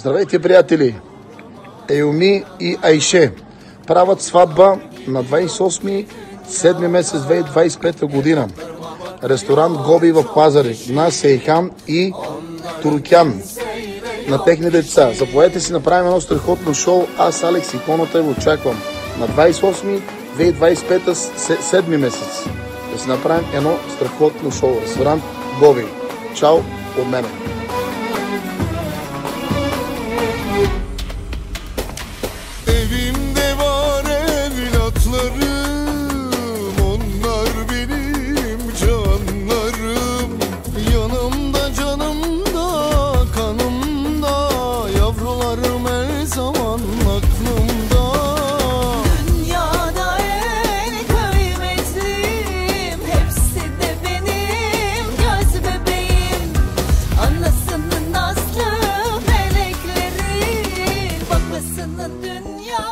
Здравейте, приятели! Еюми и Айше правят сватба на 28 месец 2025 година. Ресторант Гоби в Пазари на Сейхан и Туркян на техни деца. Заповядайте си направим едно страхотно шоу. Аз, Алекс, иконата ви очаквам на 28 2025 7 месец. Да си направим едно страхотно шоу. Ресторант Гоби. Чао от мене. Evimde var evlatlarım, onlar benim canlarım. Yanımda, canımda, kanımda, yavrularım her zaman aklımda. Dünyada en kıymetlim, hepsi de benim göz bebeğim. Anasının nazlı melekleri, babasının dünya